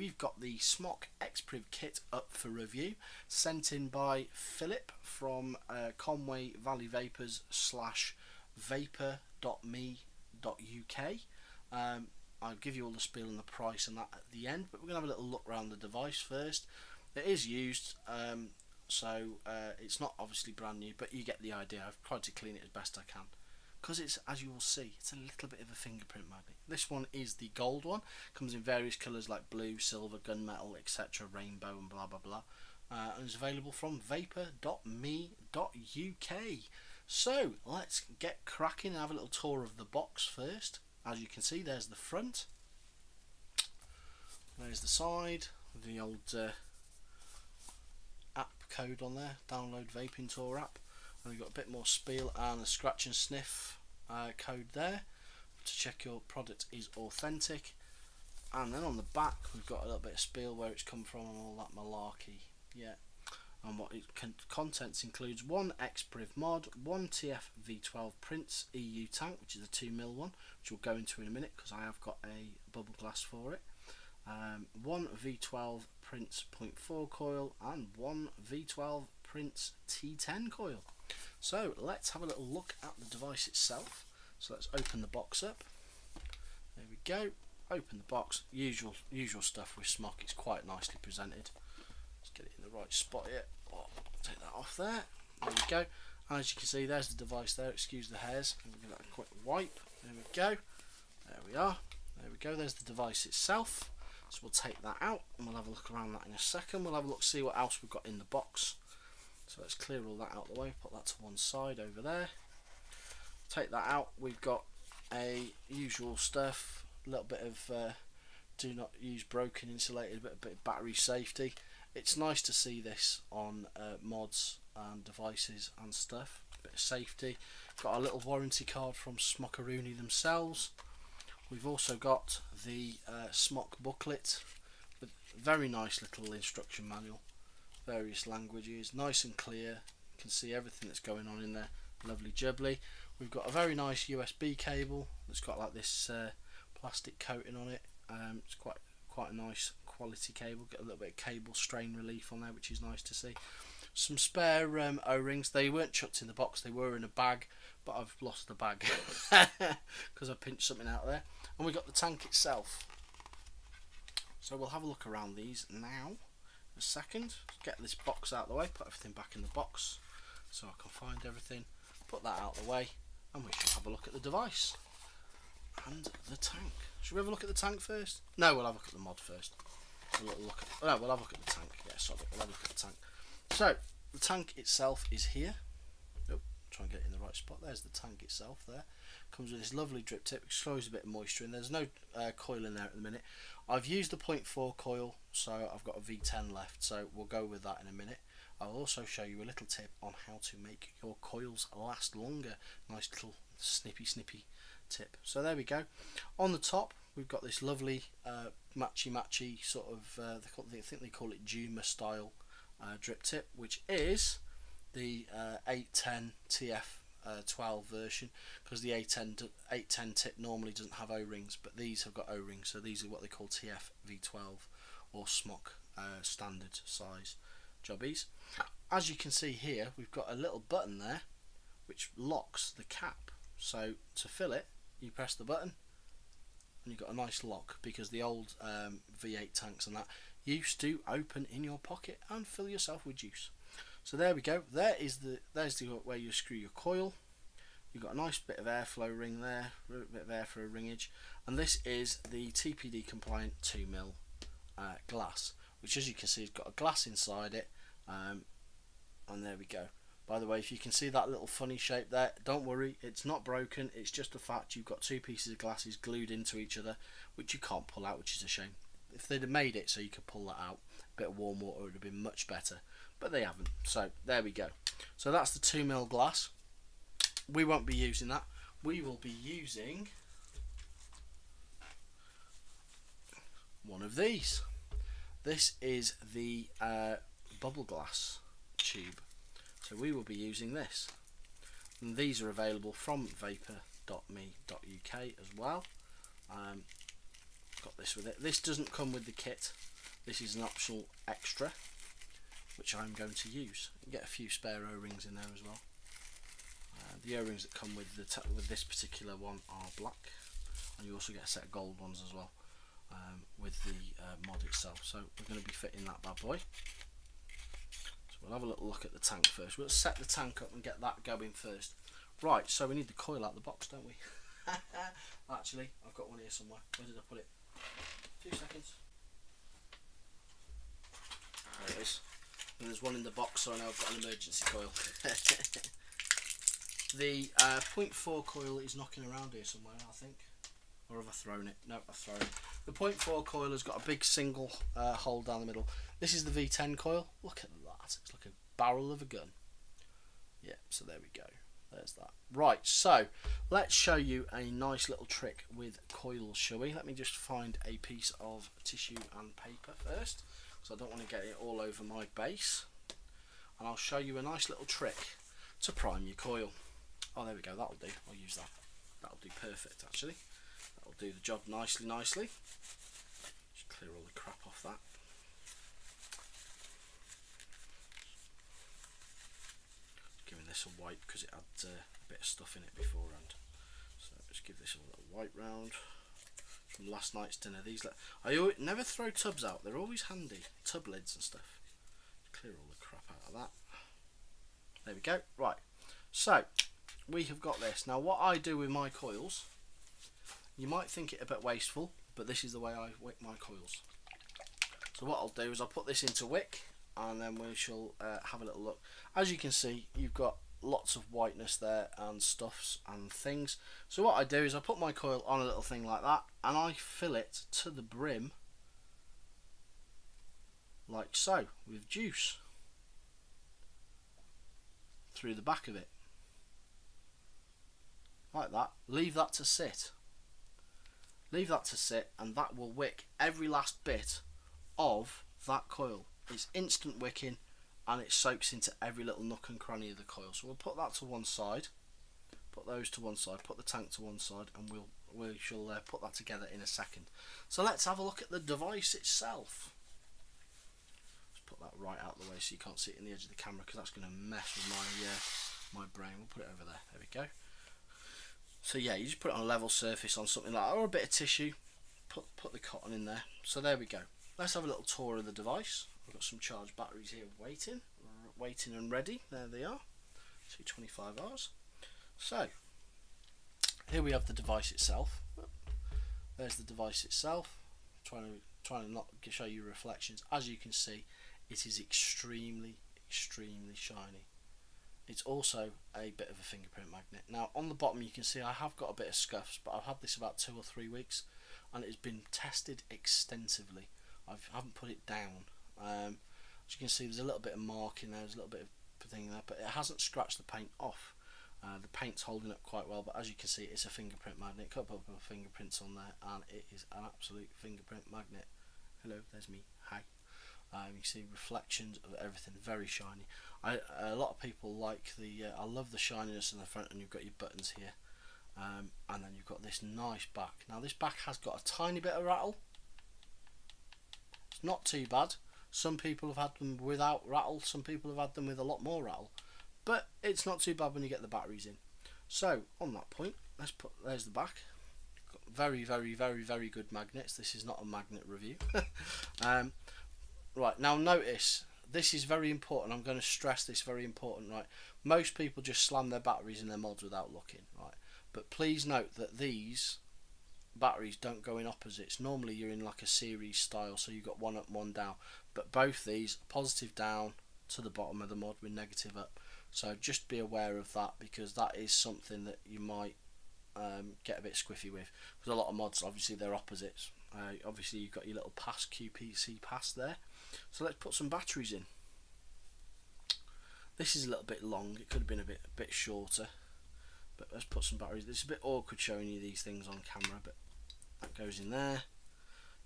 we've got the Smok X-Priv kit up for review, sent in by Philip from Conway Valley Vapors /vapor.me.uk. I'll give you all the spiel and the price and that at the end, but we're going to have a little look around the device first. It is used, so it's not obviously brand new, but you get the idea. I've tried to clean it as best I can, because it's, as you will see, it's a little bit of a fingerprint magnet. This one is the gold one, comes in various colours like blue, silver, gunmetal, etc., rainbow and blah blah blah, and is available from vapor.me.uk. So let's get cracking and have a little tour of the box first. As you can see, there's the front, there's the side, the old app code on there, download Vaping Tour app, and we've got a bit more spiel and a scratch and sniff code there to check your product is authentic. And then on the back we've got a little bit of spiel, where it's come from and all that malarkey. Yeah. And what it contents includes one X-Priv mod, one TFV12 Prince EU tank, which is a 2mm one, which we'll go into in a minute because I have got a bubble glass for it, one V12 Prince 0.4 coil, and one V12 Prince T10 coil. So let's have a little look at the device itself. So let's open the box up. There we go. Open the box. Usual stuff with Smok. It's quite nicely presented. Let's get it in the right spot here. Oh, take that off there. There we go. And as you can see, there's the device there. Excuse the hairs. We'll give that a quick wipe. There we go. There we are. There we go. There's the device itself. So we'll take that out and we'll have a look around that in a second. We'll have a look, see what else we've got in the box. So let's clear all that out of the way. Put that to one side over there. Take that out. We've got a usual stuff. A little bit of do not use broken insulated, but a bit of battery safety. It's nice to see this on mods and devices and stuff. A bit of safety. Got a little warranty card from Smok-Rooney themselves. We've also got the Smok booklet with a very nice little instruction manual, various languages, nice and clear. You can see everything that's going on in there. Lovely jubbly. We've got a very nice USB cable that's got like this plastic coating on it. It's quite a nice quality cable. Get a little bit of cable strain relief on there, which is nice to see. Some spare O-rings. They weren't chucked in the box, they were in a bag, but I've lost the bag because I pinched something out of there. And we've got the tank itself. So we'll have a look around these now in a second. Get this box out of the way, put everything back in the box so I can find everything. Put that out of the way and we should have a look at the device and the tank. Should we have a look at the tank first? No, we'll have a look at the mod first. We'll have a look at the tank. Yeah, sorry, we'll have a look at the tank. So the tank itself is here. Oh, try and get it in the right spot. There's the tank itself there. Comes with this lovely drip tip, which throws a bit of moisture in. There's no coil in there at the minute. I've used the 0.4 coil, so I've got a V10 left, so we'll go with that in a minute. I'll also show you a little tip on how to make your coils last longer. Nice little snippy tip. So there we go. On the top we've got this lovely matchy sort of I think they call it Juma style drip tip, which is the 810 TF12 version, because the 810 tip normally doesn't have O-rings, but these have got O-rings, so these are what they call TFV12 or Smok standard size jobbies. As you can see here, we've got a little button there which locks the cap. So to fill it, you press the button and you've got a nice lock, because the old V8 tanks and that used to open in your pocket and fill yourself with juice. So there we go. There's the where you screw your coil. You've got a nice bit of airflow ring there, a bit of air for a ringage, and this is the TPD compliant 2mm glass, which, as you can see, has got a glass inside it. And there we go. By the way, if you can see that little funny shape there, don't worry, it's not broken. It's just the fact you've got two pieces of glasses glued into each other, which you can't pull out, which is a shame. If they'd have made it so you could pull that out, a bit of warm water would have been much better, but they haven't. So there we go. So that's the 2mm glass. We won't be using that. We will be using one of these. This is the bubble glass tube, so we will be using this, and these are available from vapor.me.uk as well. Got this with it. This doesn't come with the kit, This is an optional extra, which I'm going to use. You get a few spare O-rings in there as well. The O-rings that come with this particular one are black, and you also get a set of gold ones as well with the mod itself. So we're going to be fitting that bad boy. So we'll have a little look at the tank first. We'll set the tank up and get that going first. Right, so we need the coil out of the box, don't we? Actually, I've got one here somewhere. Where did I put it? 2 seconds. There it is. And there's one in the box, so I know I've got an emergency coil. The 0.4 coil is knocking around here somewhere, I think. Or have I thrown it? No, I've thrown it. The 0.4 coil has got a big single hole down the middle. This is the V10 coil. Look at that. It's like a barrel of a gun. Yeah, so there we go. There's that. Right, so let's show you a nice little trick with coils, shall we? Let me just find a piece of tissue and paper first, because I don't want to get it all over my base. And I'll show you a nice little trick to prime your coil. Oh, there we go. That'll do. I'll use that. That'll do perfect, actually. That'll do the job nicely. Just clear all the crap off that. Giving this a wipe because it had a bit of stuff in it beforehand. So just give this a little wipe round. From last night's dinner. I never throw tubs out. They're always handy. Tub lids and stuff. Clear all the crap out of that. There we go. Right. So we have got this. Now what I do with my coils, you might think it a bit wasteful, but this is the way I wick my coils. So what I'll do is I'll put this into wick, and then we shall have a little look. As you can see, you've got lots of whiteness there and stuffs and things. So what I do is I put my coil on a little thing like that, and I fill it to the brim like so with juice through the back of it like that. Leave that to sit, and that will wick every last bit of that coil. It's instant wicking, and it soaks into every little nook and cranny of the coil. So we'll put that to one side, put those to one side, put the tank to one side, and we shall put that together in a second. So let's have a look at the device itself. Let's put that right out of the way so you can't see it in the edge of the camera, because that's going to mess with my brain. We'll put it over there. There we go. So yeah, you just put it on a level surface on something like that, or a bit of tissue. Put the cotton in there. So there we go. Let's have a little tour of the device. I've got some charged batteries here waiting and ready. There they are, 225 hours. So here we have the device itself. There's the device itself. Trying to not show you reflections. As you can see, it is extremely shiny. It's also a bit of a fingerprint magnet. Now on the bottom you can see I have got a bit of scuffs, but I've had this about 2 or 3 weeks, and it's been tested extensively. I haven't put it down. As you can see, there's a little bit of mark in there, there's a little bit of thing there, but it hasn't scratched the paint off. The paint's holding up quite well, but as you can see, it's a fingerprint magnet. Got a couple of fingerprints on there, and it is an absolute fingerprint magnet. Hello, there's me. Hi. You can see reflections of everything, very shiny. A lot of people like I love the shininess in the front, and you've got your buttons here, and then you've got this nice back. Now this back has got a tiny bit of rattle. It's not too bad. Some people have had them without rattle, some people have had them with a lot more rattle, but it's not too bad when you get the batteries in. So on that point, there's the back. Got very good magnets. This is not a magnet review. Right, now notice, this is very important. I'm going to stress this, very important. Right, most people just slam their batteries in their mods without looking. Right, but please note that these batteries don't go in opposites. Normally you're in like a series style, so you've got one up, one down, but both these positive down to the bottom of the mod with negative up. So just be aware of that, because that is something that you might get a bit squiffy with, because a lot of mods, obviously they're opposites. Obviously you've got your little pass, QPC pass there. So let's put some batteries in. This is a little bit long, it could have been a bit shorter, but let's put some batteries. It's a bit awkward showing you these things on camera, but that goes in there.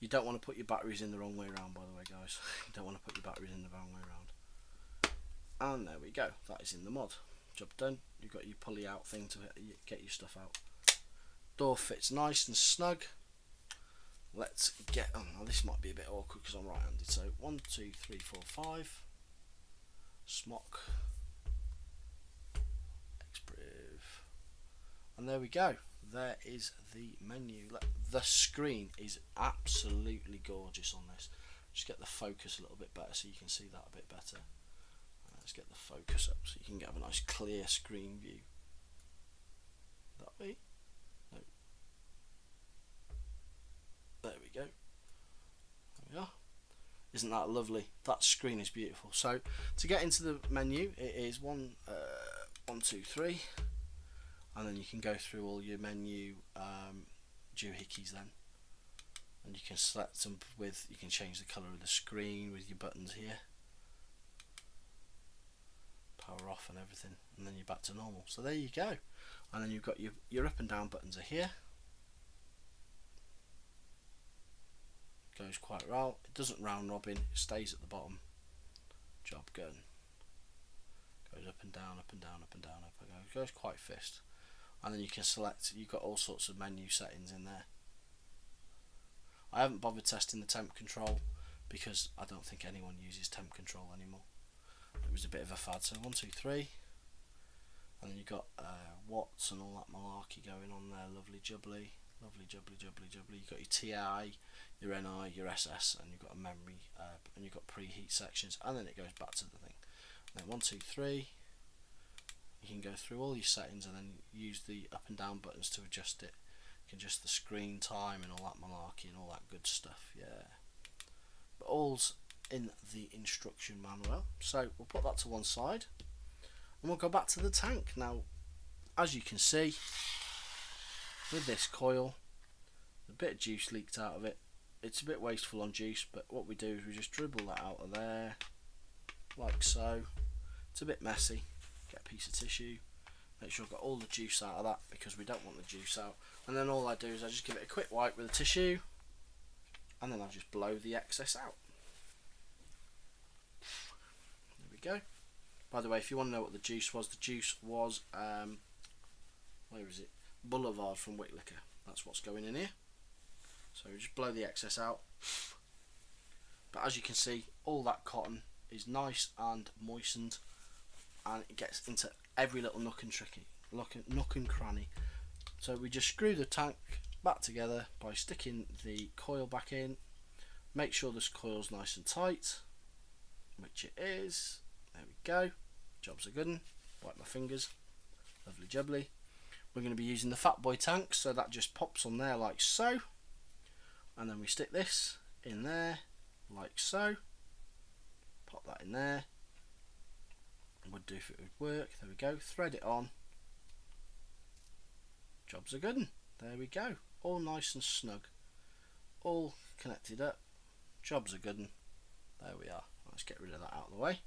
You don't want to put your batteries in the wrong way around, by the way, guys. You don't want to put your batteries in the wrong way around. And there we go, that is in the mod. Job done. You've got your pulley out thing to get your stuff out. Door fits nice and snug. let's get, oh no, this might be a bit awkward because I'm right-handed, so 1, 2, 3, 4, 5, smok, X-Priv, and there we go. There is the menu. The screen is absolutely gorgeous on this. Just get the focus a little bit better so you can see that a bit better. Let's get the focus up so you can have a nice clear screen view. That way? No. There we go. There we are. Isn't that lovely? That screen is beautiful. So to get into the menu, it is 1, 2, 3. And then you can go through all your menu doohickeys then, and you can select them with, you can change the colour of the screen with your buttons here, power off and everything, and then you're back to normal. So there you go. And then you've got your up and down buttons are here. Goes quite well. It doesn't round robin, it stays at the bottom. Job gun. Goes up and down, up and down, up and down, up and down. It goes quite fist. And then you can select, you've got all sorts of menu settings in there. I haven't bothered testing the temp control because I don't think anyone uses temp control anymore. It was a bit of a fad. So 1, 2, 3, and then you've got watts and all that malarkey going on there. Lovely jubbly, lovely jubbly, jubbly, jubbly. You've got your TI, your NI, your SS, and you've got a memory, and you've got preheat sections, and then it goes back to the thing. And then 1, 2, 3. You can go through all your settings and then use the up and down buttons to adjust it. You can adjust the screen time and all that malarkey and all that good stuff, yeah. But all's in the instruction manual. So we'll put that to one side and we'll go back to the tank. Now, as you can see, with this coil, a bit of juice leaked out of it. It's a bit wasteful on juice, but what we do is we just dribble that out of there, like so. It's a bit messy. Get a piece of tissue, make sure I've got all the juice out of that because we don't want the juice out, and then all I do is I just give it a quick wipe with a tissue and then I just blow the excess out. There we go. By the way, if you want to know what the juice was where is it? Boulevard from Whitlicker. That's what's going in here. So we just blow the excess out. But as you can see, all that cotton is nice and moistened, and it gets into every little nook and cranny. So we just screw the tank back together by sticking the coil back in. Make sure this coil's nice and tight, which it is. There we go. Job's a good one. Wipe my fingers. Lovely jubbly. We're going to be using the Fat Boy tank, so that just pops on there like so. And then we stick this in there like so. Pop that in there. Would do if it would work. There we go. Thread it on. Job's a good one. There we go. All nice and snug. All connected up. Job's a good one. There we are. Let's get rid of that out of the way.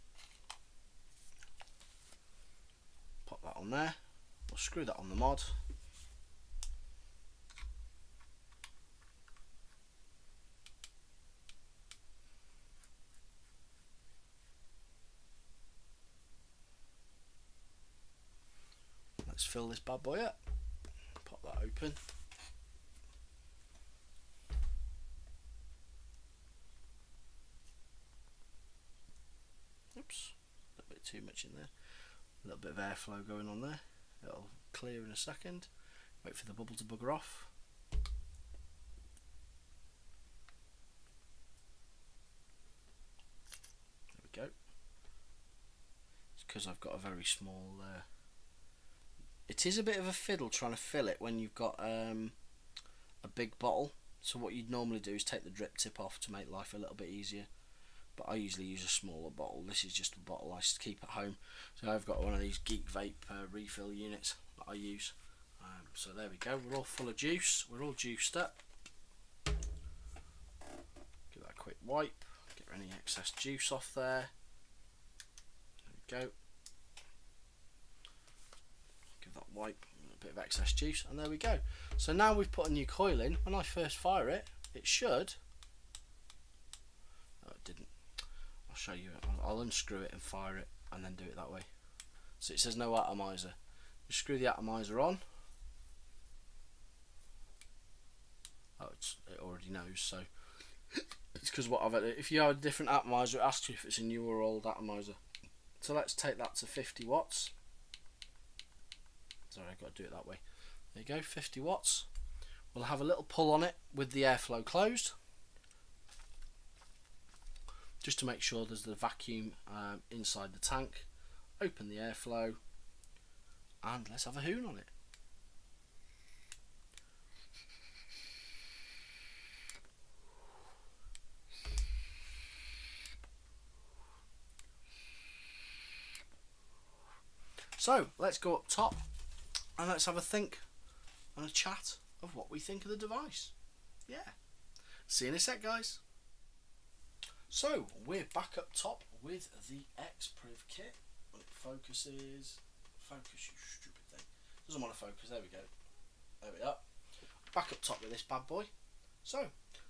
Pop that on there. We'll screw that on the mod. Let's fill this bad boy up. Pop that open. Oops, a little bit too much in there. A little bit of airflow going on there. It'll clear in a second. Wait for the bubble to bugger off. There we go. It's because I've got a very small it is a bit of a fiddle trying to fill it when you've got a big bottle. So what you'd normally do is take the drip tip off to make life a little bit easier. But I usually use a smaller bottle. This is just a bottle I keep at home. So I've got one of these Geek Vape refill units that I use. So there we go. We're all full of juice. We're all juiced up. Give that a quick wipe. Get any excess juice off there. There we go. Give that wipe, a bit of excess juice, and there we go. So now we've put a new coil in. When I first fire it, it should. No, it didn't. I'll show you. I'll unscrew it and fire it, and then do it that way. So it says no atomizer. Just screw the atomizer on. Oh, it already knows. So it's because what I've had. If you have a different atomizer, it asks you if it's a new or old atomizer. So let's take that to 50 watts. Sorry, I've got to do it that way. There you go, 50 watts. We'll have a little pull on it with the airflow closed, just to make sure there's the vacuum inside the tank. Open the airflow and let's have a hoon on it. So let's go up top and let's have a think and a chat of what we think of the device. Yeah, see you in a sec, guys. So we're back up top with the X-Priv kit. When it focuses, focus, you stupid thing. Doesn't want to focus. There we go. There we are. Back up top with this bad boy. So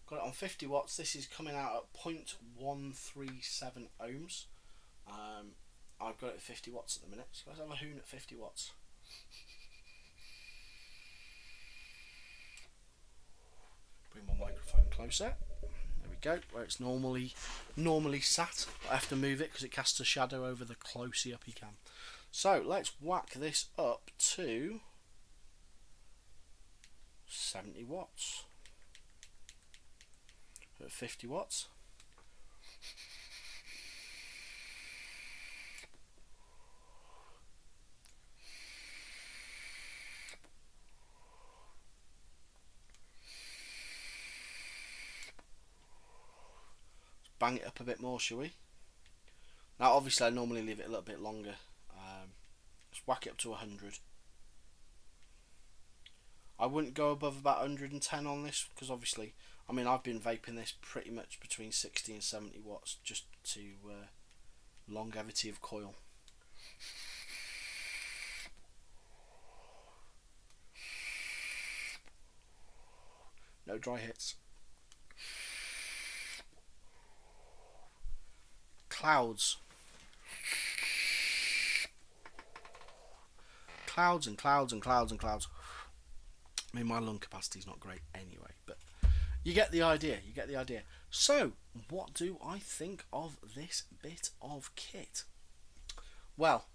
got it on 50 watts. This is coming out at 0.137 ohms. I've got it at 50 watts at the minute. So let's have a hoon at 50 watts. Bring my microphone closer. There we go, where it's normally sat. I have to move it because it casts a shadow over the closer up you can. So let's whack this up to 70 watts. At 50 watts. Bang it up a bit more, shall we? Now obviously I normally leave it a little bit longer. Let's whack it up to 100. I wouldn't go above about 110 on this because obviously, I mean, I've been vaping this pretty much between 60 and 70 watts just to longevity of coil. No dry hits. Clouds. Clouds and clouds and clouds and clouds. I mean, my lung capacity is not great anyway, but you get the idea. You get the idea. So, what do I think of this bit of kit? Well,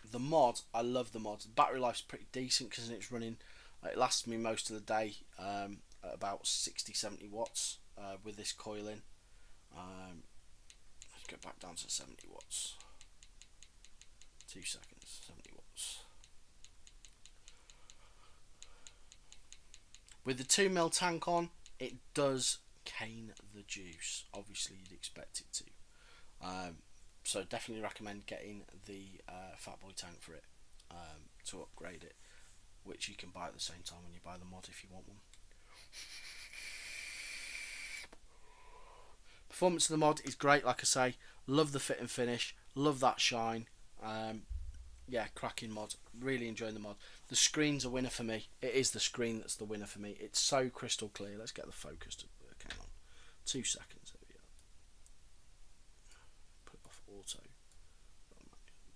the mod, I love the mod. The battery life's pretty decent because it's running. It lasts me most of the day at about 60-70 watts with this coil in. Let's get back down to 70 watts. 2 seconds. 70 watts. With the 2mm tank on, it does cane the juice. Obviously, you'd expect it to. So definitely recommend getting the Fatboy tank for it to upgrade it, which you can buy at the same time when you buy the mod if you want one. Performance of the mod is great, like I say. Love the fit and finish. Love that shine. Yeah, cracking mod. Really enjoying the mod. The screen's a winner for me. It is the screen that's the winner for me. It's so crystal clear. Let's get the focus to work. Hang on. 2 seconds. There we go. Put it off auto.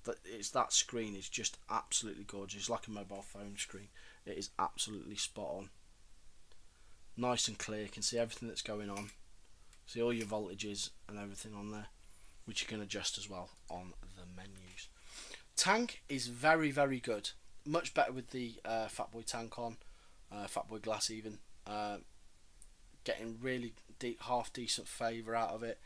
But it's that screen is just absolutely gorgeous. It's like a mobile phone screen. It is absolutely spot on. Nice and clear. You can see everything that's going on. See all your voltages and everything on there, which you can adjust as well on the menus. Tank is very, very good. Much better with the Fatboy tank on, Fatboy glass even. Getting really half decent flavour out of it,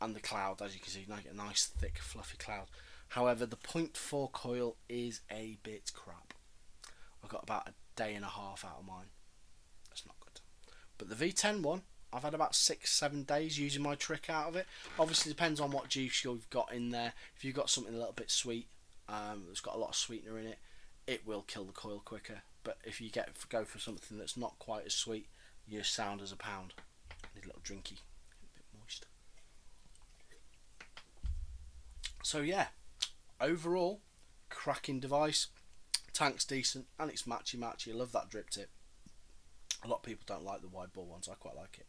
and the cloud, as you can see, you get a nice thick fluffy cloud. However, the 0.4 coil is a bit crap. I've got about a day and a half out of mine. That's not good. But the V10 one, I've had about 6-7 days using my trick out of it. Obviously depends on what juice you've got in there. If you've got something a little bit sweet, that's got a lot of sweetener in it, it will kill the coil quicker. But if you go for something that's not quite as sweet, you're sound as a pound. Need a little drinky, a bit moist. So yeah, overall, cracking device. Tank's decent and it's matchy. I love that drip tip. A lot of people don't like the wide bore ones. I quite like it.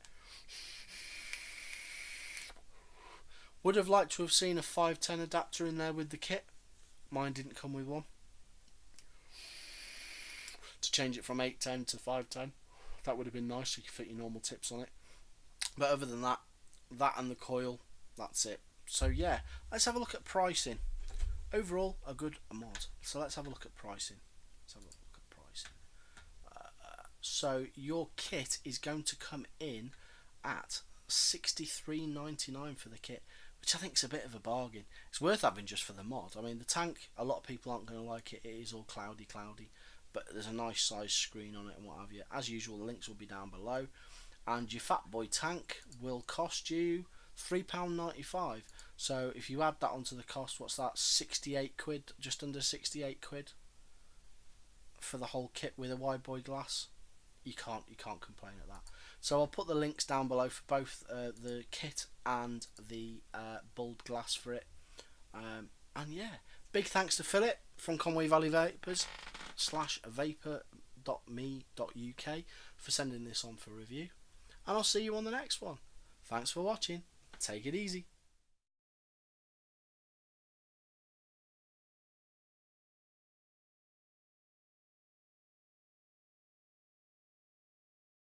Would have liked to have seen a 510 adapter in there with the kit. Mine didn't come with one. To change it from 810 to 510. That would have been nice so you could fit your normal tips on it. But other than that, that and the coil, that's it. So yeah, let's have a look at pricing. Overall, a good mod. So let's have a look at pricing. Let's have a look at pricing. So your kit is going to come in at $63.99 for the kit, which I think is a bit of a bargain. It's worth having just for the mod. I mean, the tank, a lot of people aren't going to like it. It is all cloudy, but there's a nice size screen on it and what have you. As usual, the links will be down below. And your Fat Boy tank will cost you £3.95. So if you add that onto the cost, what's that? 68 quid, just under 68 quid for the whole kit with a wide boy glass. You can't complain at that. So I'll put the links down below for both the kit and the bulb glass for it. And yeah, big thanks to Philip from Conway Valley Vapors /vapor.me.uk for sending this on for review. And I'll see you on the next one. Thanks for watching. Take it easy.